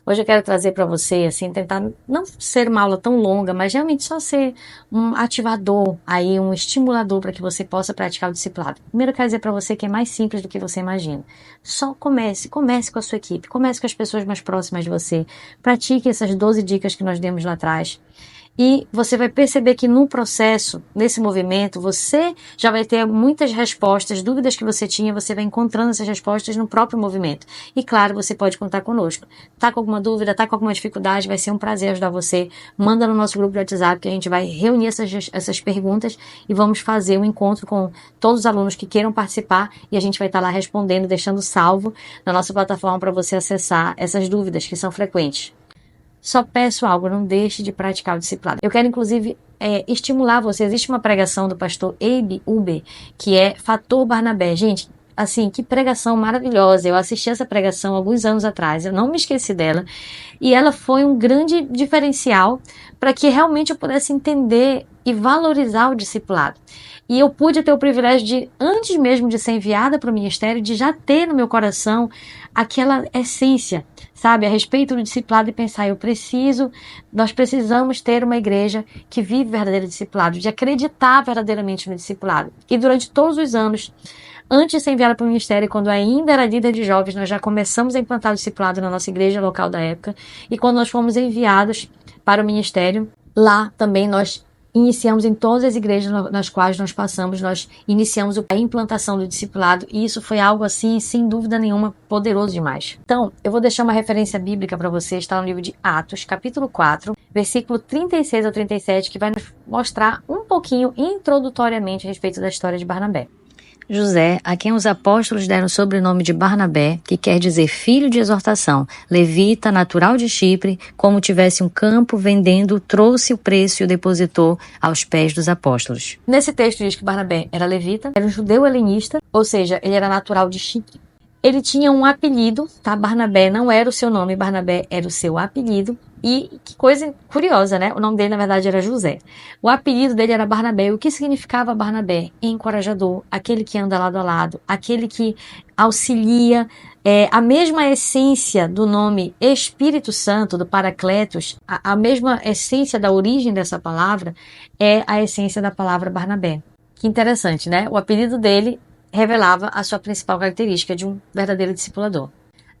Hoje eu quero trazer para você, assim, tentar não ser uma aula tão longa, mas realmente só ser um ativador, aí um estimulador para que você possa praticar o discipulado. Primeiro eu quero dizer para você que é mais simples do que você imagina. Só comece com a sua equipe, comece com as pessoas mais próximas de você, pratique essas 12 dicas que nós demos lá atrás. E você vai perceber que no processo, nesse movimento, você já vai ter muitas respostas, dúvidas que você tinha, você vai encontrando essas respostas no próprio movimento. E claro, você pode contar conosco. Tá com alguma dúvida, tá com alguma dificuldade, vai ser um prazer ajudar você. Manda no nosso grupo de WhatsApp que a gente vai reunir essas perguntas e vamos fazer um encontro com todos os alunos que queiram participar e a gente vai estar lá respondendo, deixando salvo na nossa plataforma para você acessar essas dúvidas que são frequentes. Só peço algo, não deixe de praticar o discipulado. Eu quero, inclusive, estimular você. Existe uma pregação do pastor Abe Uber, que é Fator Barnabé. Gente, assim, que pregação maravilhosa. Eu assisti essa pregação alguns anos atrás, eu não me esqueci dela. E ela foi um grande diferencial para que realmente eu pudesse entender e valorizar o discipulado. E eu pude ter o privilégio de, antes mesmo de ser enviada para o ministério, de já ter no meu coração aquela essência, sabe, a respeito do discipulado e pensar, nós precisamos ter uma igreja que vive verdadeiro discipulado, de acreditar verdadeiramente no discipulado. E durante todos os anos, antes de ser enviada para o ministério, quando ainda era líder de jovens, nós já começamos a implantar o discipulado na nossa igreja local da época. E quando nós fomos enviados para o ministério, lá também nós iniciamos em todas as igrejas nas quais nós passamos, nós iniciamos a implantação do discipulado e isso foi algo assim, sem dúvida nenhuma, poderoso demais. Então, eu vou deixar uma referência bíblica para você, está no livro de Atos, capítulo 4, versículo 36 ao 37, que vai nos mostrar um pouquinho introdutoriamente a respeito da história de Barnabé. José, a quem os apóstolos deram o sobrenome de Barnabé, que quer dizer filho de exortação, levita, natural de Chipre, como tivesse um campo vendendo, trouxe o preço e o depositou aos pés dos apóstolos. Nesse texto diz que Barnabé era levita, era um judeu helenista, ou seja, ele era natural de Chipre. Ele tinha um apelido, tá? Barnabé não era o seu nome, Barnabé era o seu apelido. E que coisa curiosa, né? O nome dele, na verdade, era José. O apelido dele era Barnabé. O que significava Barnabé? Encorajador, aquele que anda lado a lado, aquele que auxilia. A mesma essência do nome Espírito Santo, do Paracletos, a mesma essência da origem dessa palavra é a essência da palavra Barnabé. Que interessante, né? O apelido dele revelava a sua principal característica de um verdadeiro discipulador.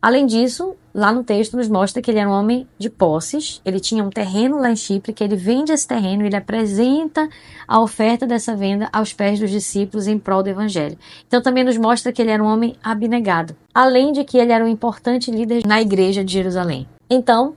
Além disso, lá no texto nos mostra que ele era um homem de posses, ele tinha um terreno lá em Chipre, que ele vende esse terreno e ele apresenta a oferta dessa venda aos pés dos discípulos em prol do evangelho. Então também nos mostra que ele era um homem abnegado, além de que ele era um importante líder na igreja de Jerusalém. Então,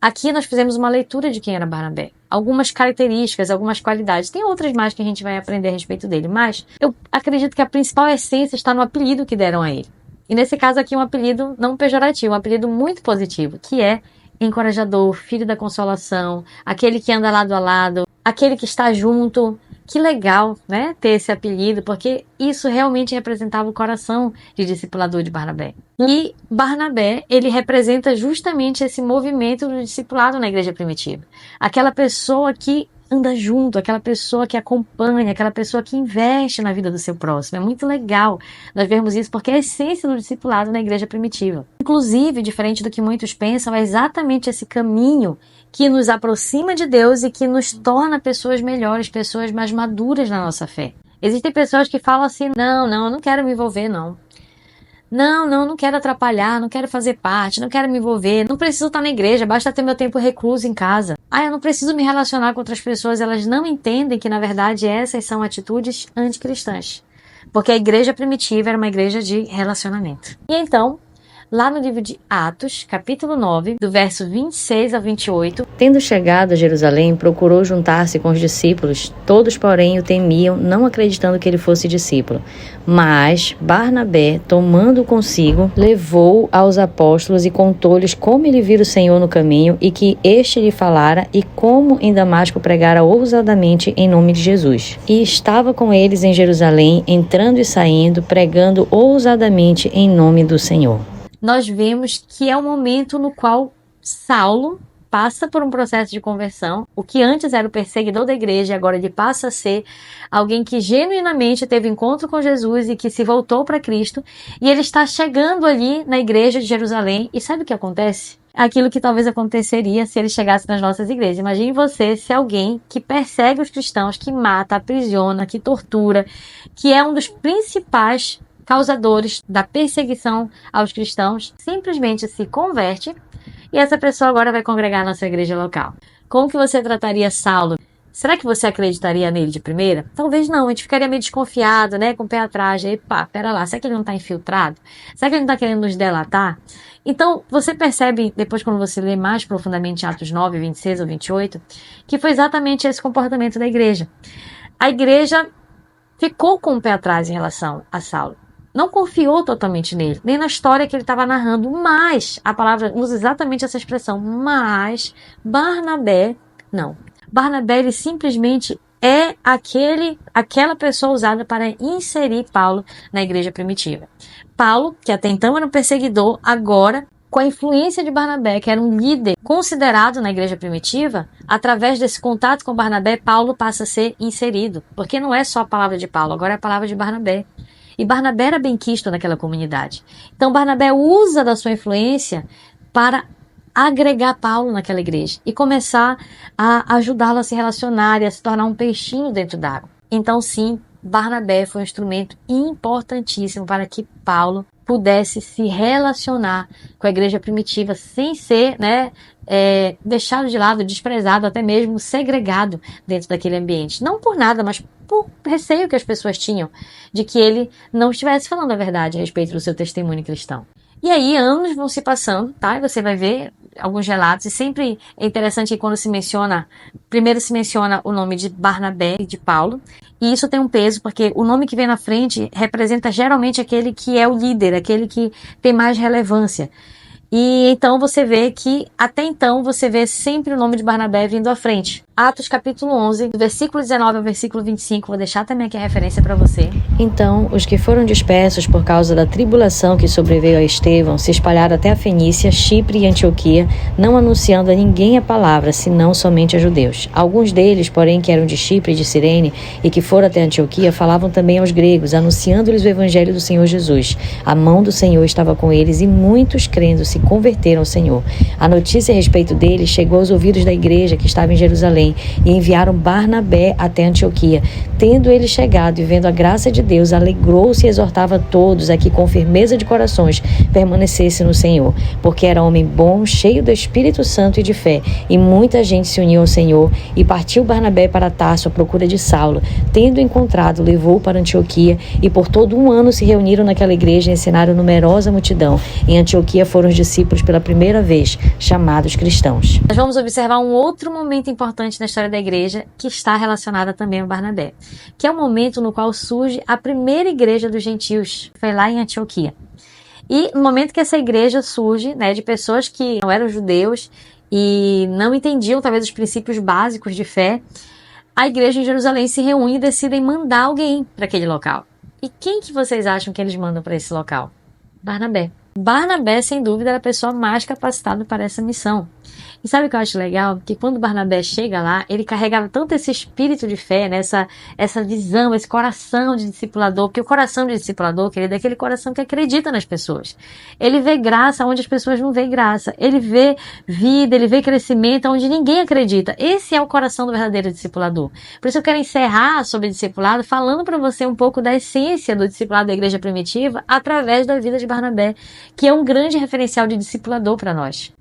aqui nós fizemos uma leitura de quem era Barnabé. Algumas características, algumas qualidades. Tem outras mais que a gente vai aprender a respeito dele, mas eu acredito que a principal essência está no apelido que deram a ele. E nesse caso aqui um apelido não pejorativo, um apelido muito positivo, que é encorajador, filho da consolação, aquele que anda lado a lado, aquele que está junto. Que legal, né, ter esse apelido, porque isso realmente representava o coração de discipulador de Barnabé. E Barnabé, ele representa justamente esse movimento do discipulado na igreja primitiva. Aquela pessoa que anda junto, aquela pessoa que acompanha, aquela pessoa que investe na vida do seu próximo. É muito legal nós vermos isso, porque é a essência do discipulado na igreja primitiva. Inclusive, diferente do que muitos pensam, é exatamente esse caminho que nos aproxima de Deus e que nos torna pessoas melhores, pessoas mais maduras na nossa fé. Existem pessoas que falam assim, não, eu não quero me envolver, não. Não quero atrapalhar, não quero fazer parte, não quero me envolver, não preciso estar na igreja, basta ter meu tempo recluso em casa. Eu não preciso me relacionar com outras pessoas, elas não entendem que, na verdade, essas são atitudes anticristãs. Porque a igreja primitiva era uma igreja de relacionamento. E então, lá no livro de Atos, capítulo 9, do verso 26 ao 28, tendo chegado a Jerusalém, procurou juntar-se com os discípulos, todos, porém, o temiam, não acreditando que ele fosse discípulo. Mas Barnabé, tomando consigo, levou aos apóstolos e contou-lhes como ele vira o Senhor no caminho e que este lhe falara e como em Damasco pregara ousadamente em nome de Jesus. E estava com eles em Jerusalém, entrando e saindo, pregando ousadamente em nome do Senhor. Nós vemos que é o momento no qual Saulo passa por um processo de conversão. O que antes era o perseguidor da igreja, agora ele passa a ser alguém que genuinamente teve encontro com Jesus e que se voltou para Cristo. E ele está chegando ali na igreja de Jerusalém. E sabe o que acontece? aquilo que talvez aconteceria se ele chegasse nas nossas igrejas. Imagine você se alguém que persegue os cristãos, que mata, aprisiona, que tortura, que é um dos principais causadores da perseguição aos cristãos, simplesmente se converte e essa pessoa agora vai congregar na sua igreja local. Como que você trataria Saulo? Será que você acreditaria nele de primeira? Talvez não, a gente ficaria meio desconfiado, né? Com o pé atrás. Aí, pá, pera lá, será que ele não está infiltrado? Será que ele não está querendo nos delatar? Então, você percebe, depois quando você lê mais profundamente Atos 9, 26 ou 28, que foi exatamente esse comportamento da igreja. A igreja ficou com o pé atrás em relação a Saulo. Não confiou totalmente nele, nem na história que ele estava narrando, mas, a palavra usa exatamente essa expressão, mas Barnabé, não. Barnabé, ele simplesmente é aquela pessoa usada para inserir Paulo na igreja primitiva. Paulo, que até então era um perseguidor, agora, com a influência de Barnabé, que era um líder considerado na igreja primitiva, através desse contato com Barnabé, Paulo passa a ser inserido. Porque não é só a palavra de Paulo, agora é a palavra de Barnabé. E Barnabé era bem quisto naquela comunidade. Então Barnabé usa da sua influência para agregar Paulo naquela igreja e começar a ajudá-lo a se relacionar e a se tornar um peixinho dentro d'água. Então sim, Barnabé foi um instrumento importantíssimo para que Paulo pudesse se relacionar com a igreja primitiva sem ser, deixado de lado, desprezado, até mesmo segregado dentro daquele ambiente. Não por nada, mas por receio que as pessoas tinham de que ele não estivesse falando a verdade a respeito do seu testemunho cristão. E aí anos vão se passando, tá? E você vai ver alguns relatos, e sempre é interessante que quando primeiro se menciona o nome de Barnabé e de Paulo, e isso tem um peso, porque o nome que vem na frente representa geralmente aquele que é o líder, aquele que tem mais relevância. E então você vê que, até então, você vê sempre o nome de Barnabé vindo à frente. Atos capítulo 11, do versículo 19 ao versículo 25, vou deixar também aqui a referência para você. Então, os que foram dispersos por causa da tribulação que sobreveio a Estevão se espalharam até a Fenícia, Chipre e Antioquia, não anunciando a ninguém a palavra, senão somente a judeus. Alguns deles, porém, que eram de Chipre e de Cirene e que foram até Antioquia, falavam também aos gregos, anunciando-lhes o evangelho do Senhor Jesus. A mão do Senhor estava com eles e muitos, crendo, se converteram ao Senhor. A notícia a respeito deles chegou aos ouvidos da igreja que estava em Jerusalém, e enviaram Barnabé até Antioquia. Tendo ele chegado e vendo a graça de Deus, alegrou-se e exortava a todos a que com firmeza de corações permanecessem no Senhor, porque era homem bom, cheio do Espírito Santo e de fé, e muita gente se uniu ao Senhor. E partiu Barnabé para Tarso à procura de Saulo. Tendo encontrado, levou-o para Antioquia, e por todo um ano se reuniram naquela igreja e ensinaram numerosa multidão. Em Antioquia foram os discípulos pela primeira vez chamados cristãos. Nós vamos observar um outro momento importante na história da igreja que está relacionada também ao Barnabé, que é o momento no qual surge a primeira igreja dos gentios, foi lá em Antioquia. E no momento que essa igreja surge, de pessoas que não eram judeus e não entendiam talvez os princípios básicos de fé, a igreja em Jerusalém se reúne e decidem mandar alguém para aquele local. E quem que vocês acham que eles mandam para esse local? Barnabé. Barnabé, sem dúvida, era a pessoa mais capacitada para essa missão. E sabe o que eu acho legal? Que quando Barnabé chega lá, ele carregava tanto esse espírito de fé, essa visão, esse coração de discipulador, porque o coração de discipulador, querido, é aquele coração que acredita nas pessoas. Ele vê graça onde as pessoas não veem graça. Ele vê vida, ele vê crescimento onde ninguém acredita. Esse é o coração do verdadeiro discipulador. Por isso eu quero encerrar sobre discipulado falando para você um pouco da essência do discipulado da igreja primitiva através da vida de Barnabé, que é um grande referencial de discipulador para nós.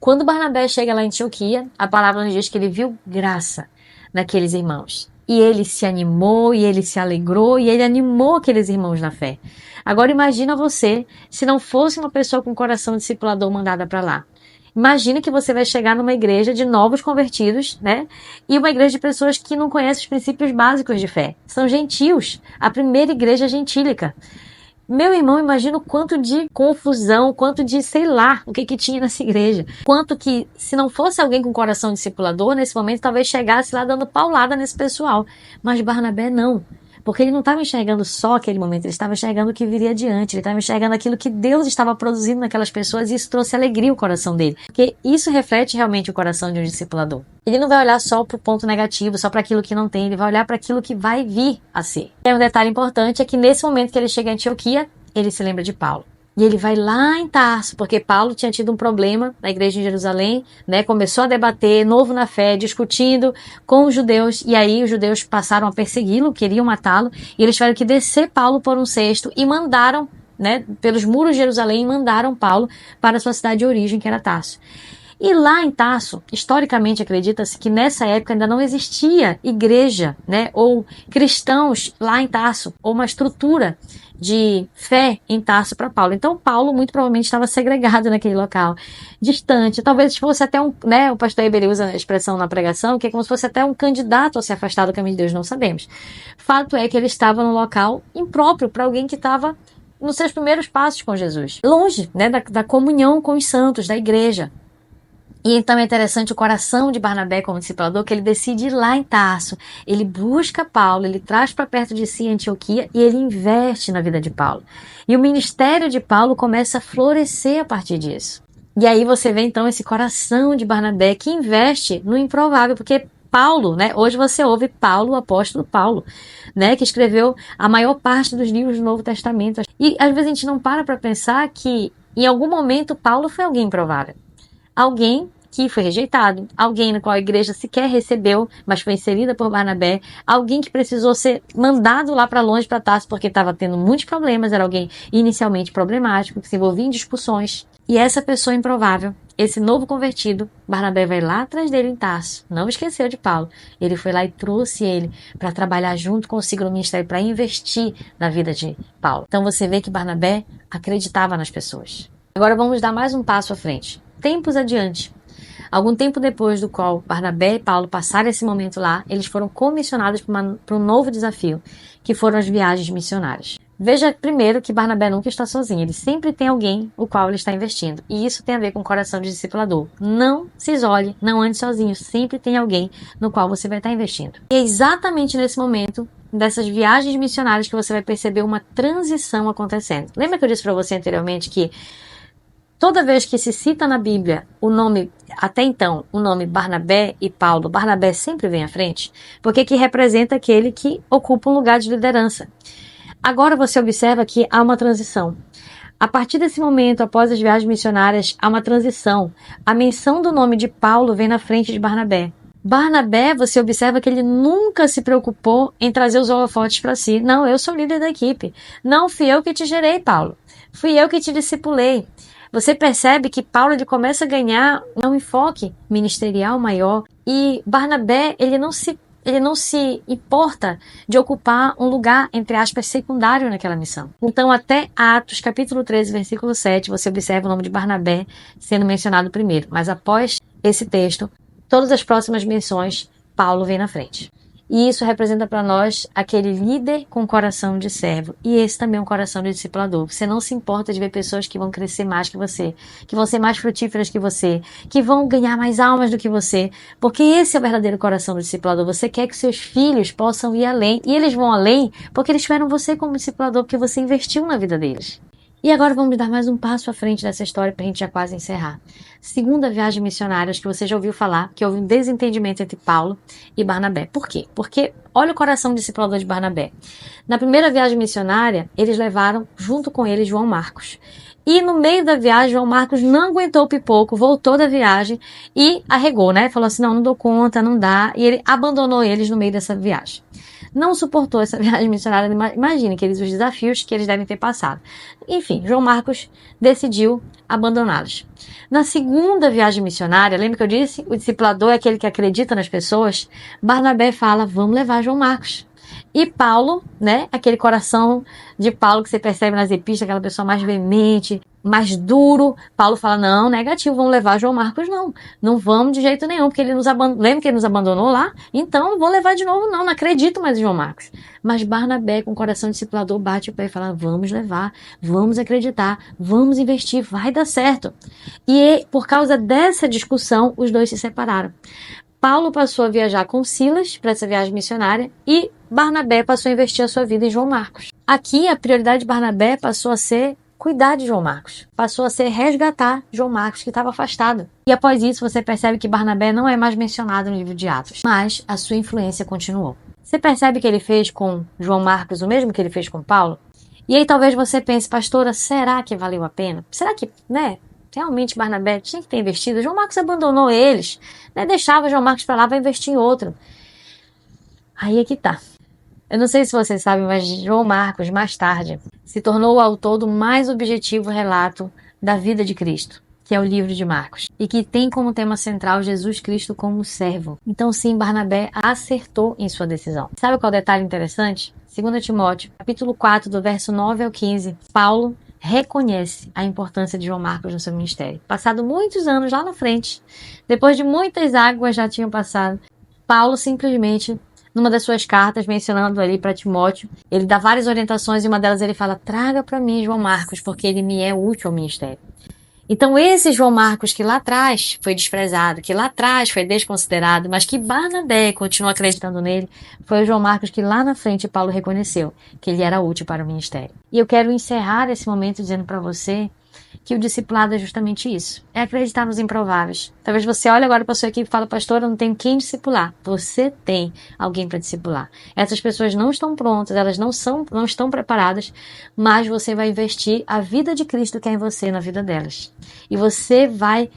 Quando Barnabé chega lá em Antioquia, a palavra nos diz que ele viu graça naqueles irmãos. E ele se animou, e ele se alegrou, e ele animou aqueles irmãos na fé. Agora imagina você, se não fosse uma pessoa com coração discipulador mandada para lá. Imagina que você vai chegar numa igreja de novos convertidos, E uma igreja de pessoas que não conhecem os princípios básicos de fé. São gentios. A primeira igreja gentílica. Meu irmão, imagina o quanto de confusão, quanto de, sei lá, o que tinha nessa igreja. Quanto que, se não fosse alguém com coração discipulador, nesse momento talvez chegasse lá dando paulada nesse pessoal. Mas Barnabé não. Porque ele não estava enxergando só aquele momento, ele estava enxergando o que viria adiante, ele estava enxergando aquilo que Deus estava produzindo naquelas pessoas, e isso trouxe alegria ao coração dele. Porque isso reflete realmente o coração de um discipulador. Ele não vai olhar só para o ponto negativo, só para aquilo que não tem, ele vai olhar para aquilo que vai vir a ser. E um detalhe importante é que nesse momento que ele chega em Antioquia, ele se lembra de Paulo. E ele vai lá em Tarso, porque Paulo tinha tido um problema na igreja em Jerusalém, né? Começou a debater, novo na fé, discutindo com os judeus, e aí os judeus passaram a persegui-lo, queriam matá-lo, e eles tiveram que descer Paulo por um cesto e mandaram, né, pelos muros de Jerusalém, mandaram Paulo para a sua cidade de origem, que era Tarso. E lá em Tarso, historicamente acredita-se que nessa época ainda não existia igreja, né, ou cristãos lá em Tarso, ou uma estrutura de fé em Tarso para Paulo. Então Paulo muito provavelmente estava segregado naquele local, distante. Talvez fosse até né, o pastor Eber usa a expressão na pregação, que é como se fosse até um candidato a se afastar do caminho de Deus, não sabemos. Fato é que ele estava num local impróprio para alguém que estava nos seus primeiros passos com Jesus, longe, né, da comunhão com os santos, da igreja. E então é interessante o coração de Barnabé como discipulador, que ele decide ir lá em Tarso, ele busca Paulo, ele traz para perto de si Antioquia e ele investe na vida de Paulo. E o ministério de Paulo começa a florescer a partir disso. E aí você vê então esse coração de Barnabé que investe no improvável, porque Paulo, né? Hoje você ouve Paulo, o apóstolo Paulo, né? Que escreveu a maior parte dos livros do Novo Testamento. E às vezes a gente não para pensar que em algum momento Paulo foi alguém improvável. Alguém que foi rejeitado, alguém no qual a igreja sequer recebeu, mas foi inserida por Barnabé, alguém que precisou ser mandado lá para longe, para Tarso, porque estava tendo muitos problemas, era alguém inicialmente problemático, que se envolvia em discussões. E essa pessoa improvável, esse novo convertido, Barnabé vai lá atrás dele em Tarso, não esqueceu de Paulo, ele foi lá e trouxe ele para trabalhar junto consigo no ministério, para investir na vida de Paulo. Então você vê que Barnabé acreditava nas pessoas. Agora vamos dar mais um passo à frente. Tempos adiante, algum tempo depois do qual Barnabé e Paulo passaram esse momento lá, eles foram comissionados para um novo desafio, que foram as viagens missionárias. Veja primeiro que Barnabé nunca está sozinho, ele sempre tem alguém o qual ele está investindo. E isso tem a ver com o coração de discipulador. Não se isole, não ande sozinho, sempre tem alguém no qual você vai estar investindo. E é exatamente nesse momento dessas viagens missionárias que você vai perceber uma transição acontecendo. Lembra que eu disse para você anteriormente que toda vez que se cita na Bíblia o nome, até então, o nome Barnabé e Paulo, Barnabé sempre vem à frente, porque que representa aquele que ocupa um lugar de liderança. Agora você observa que há uma transição. A partir desse momento, após as viagens missionárias, há uma transição. A menção do nome de Paulo vem na frente de Barnabé. Barnabé, você observa que ele nunca se preocupou em trazer os holofotes para si. Não, eu sou líder da equipe. Não fui eu que te gerei, Paulo. Fui eu que te discipulei. Você percebe que Paulo ele começa a ganhar um enfoque ministerial maior e Barnabé ele não se importa de ocupar um lugar, entre aspas, secundário naquela missão. Então, até Atos, capítulo 13, versículo 7, você observa o nome de Barnabé sendo mencionado primeiro. Mas após esse texto, todas as próximas menções, Paulo vem na frente. E isso representa para nós aquele líder com coração de servo. E esse também é um coração de discipulador. Você não se importa de ver pessoas que vão crescer mais que você, que vão ser mais frutíferas que você, que vão ganhar mais almas do que você. Porque esse é o verdadeiro coração do discipulador. Você quer que seus filhos possam ir além. E eles vão além porque eles tiveram você como discipulador, porque você investiu na vida deles. E agora vamos dar mais um passo à frente dessa história para a gente já quase encerrar. Segunda viagem missionária, acho que você já ouviu falar, que houve um desentendimento entre Paulo e Barnabé. Por quê? Porque olha o coração discipulador de Barnabé. Na primeira viagem missionária, eles levaram junto com eles João Marcos. E no meio da viagem, João Marcos não aguentou o pipoco, voltou da viagem e arregou, né? Falou assim, não dou conta, não dá. E ele abandonou eles no meio dessa viagem. Não suportou essa viagem missionária, imagine os desafios que eles devem ter passado. Enfim, João Marcos decidiu abandoná-los. Na segunda viagem missionária, lembra que eu disse? O discipulador é aquele que acredita nas pessoas. Barnabé fala, vamos levar João Marcos. E Paulo, né, aquele coração de Paulo que você percebe nas epístolas, aquela pessoa mais veemente, mais duro, Paulo fala, não, negativo, vamos levar João Marcos, não vamos de jeito nenhum, porque ele nos abandonou, lembra que ele nos abandonou lá? Então, não vou levar de novo não acredito mais em João Marcos. Mas Barnabé, com o coração discipulador, bate o pé e fala, vamos levar, vamos acreditar, vamos investir, vai dar certo. E por causa dessa discussão, os dois se separaram. Paulo passou a viajar com Silas para essa viagem missionária e Barnabé passou a investir a sua vida em João Marcos. Aqui, a prioridade de Barnabé passou a ser cuidar de João Marcos. Passou a ser resgatar João Marcos, que estava afastado. E após isso, você percebe que Barnabé não é mais mencionado no livro de Atos, mas a sua influência continuou. Você percebe que ele fez com João Marcos o mesmo que ele fez com Paulo? E aí talvez você pense, pastora, será que valeu a pena? Será que, realmente Barnabé tinha que ter investido? João Marcos abandonou eles, deixava João Marcos para lá para investir em outro. Aí é que tá. Eu não sei se vocês sabem, mas João Marcos, mais tarde, se tornou o autor do mais objetivo relato da vida de Cristo, que é o livro de Marcos, e que tem como tema central Jesus Cristo como servo. Então sim, Barnabé acertou em sua decisão. Sabe qual é o detalhe interessante? 2 Timóteo, capítulo 4, do verso 9 ao 15, Paulo reconhece a importância de João Marcos no seu ministério. Passado muitos anos lá na frente, depois de muitas águas já tinham passado, Paulo simplesmente, numa das suas cartas, mencionando ali para Timóteo, ele dá várias orientações e uma delas ele fala, traga para mim João Marcos, porque ele me é útil ao ministério. Então esse João Marcos que lá atrás foi desprezado, que lá atrás foi desconsiderado, mas que Barnabé continua acreditando nele, foi o João Marcos que lá na frente Paulo reconheceu que ele era útil para o ministério. E eu quero encerrar esse momento dizendo para você que o discipulado é justamente isso. É acreditar nos improváveis. Talvez você olhe agora para a sua equipe e fale, pastor, eu não tenho quem discipular. Você tem alguém para discipular. Essas pessoas não estão prontas, elas não estão preparadas, mas você vai investir a vida de Cristo que é em você na vida delas. E você vai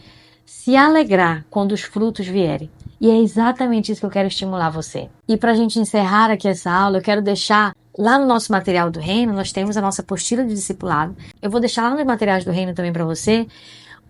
se alegrar quando os frutos vierem. E é exatamente isso que eu quero estimular você. E para a gente encerrar aqui essa aula, eu quero deixar lá no nosso material do Reino, nós temos a nossa apostila de discipulado. Eu vou deixar lá nos materiais do Reino também para você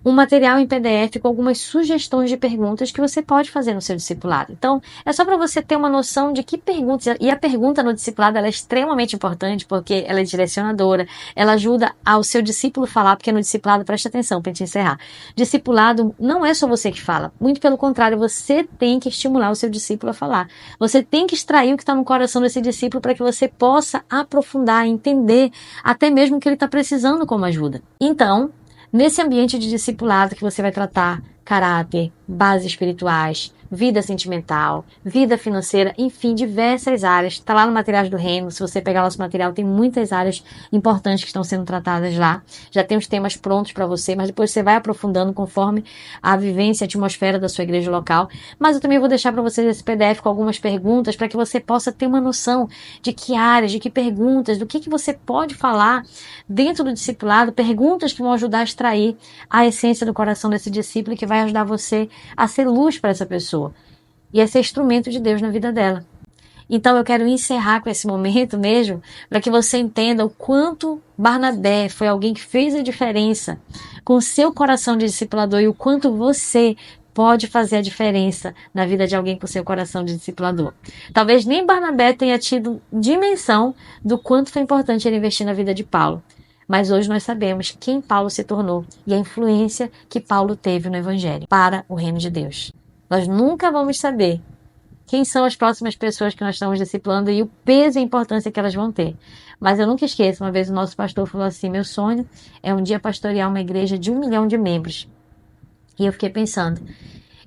um material em PDF com algumas sugestões de perguntas que você pode fazer no seu discipulado. Então, é só para você ter uma noção de que perguntas, e a pergunta no discipulado ela é extremamente importante porque ela é direcionadora, ela ajuda ao seu discípulo falar, porque no discipulado, preste atenção para a gente encerrar, discipulado não é só você que fala, muito pelo contrário, você tem que estimular o seu discípulo a falar. Você tem que extrair o que está no coração desse discípulo para que você possa aprofundar, entender até mesmo o que ele está precisando como ajuda. Então, nesse ambiente de discipulado que você vai tratar caráter, bases espirituais, vida sentimental, vida financeira, enfim, diversas áreas. Está lá no Materiais do Reino. Se você pegar nosso material, tem muitas áreas importantes que estão sendo tratadas lá. Já tem os temas prontos para você, mas depois você vai aprofundando conforme a vivência, a atmosfera da sua igreja local. Mas eu também vou deixar para vocês esse PDF com algumas perguntas para que você possa ter uma noção de que áreas, de que perguntas, do que você pode falar dentro do discipulado, perguntas que vão ajudar a extrair a essência do coração desse discípulo e que vai ajudar você a ser luz para essa pessoa e a ser instrumento de Deus na vida dela. Então eu quero encerrar com esse momento mesmo, para que você entenda o quanto Barnabé foi alguém que fez a diferença com o seu coração de discipulador e o quanto você pode fazer a diferença na vida de alguém com seu coração de discipulador. Talvez nem Barnabé tenha tido dimensão do quanto foi importante ele investir na vida de Paulo. Mas hoje nós sabemos quem Paulo se tornou e a influência que Paulo teve no Evangelho para o reino de Deus. Nós nunca vamos saber quem são as próximas pessoas que nós estamos discipulando e o peso e a importância que elas vão ter. Mas eu nunca esqueço, uma vez o nosso pastor falou assim, meu sonho é um dia pastorear uma igreja de 1 milhão de membros. E eu fiquei pensando,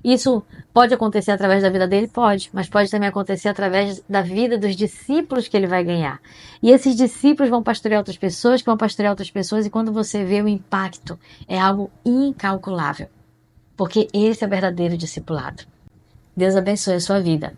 isso pode acontecer através da vida dele? Pode, mas pode também acontecer através da vida dos discípulos que ele vai ganhar. E esses discípulos vão pastorear outras pessoas, que vão pastorear outras pessoas, e quando você vê o impacto, é algo incalculável. Porque esse é o verdadeiro discipulado. Deus abençoe a sua vida.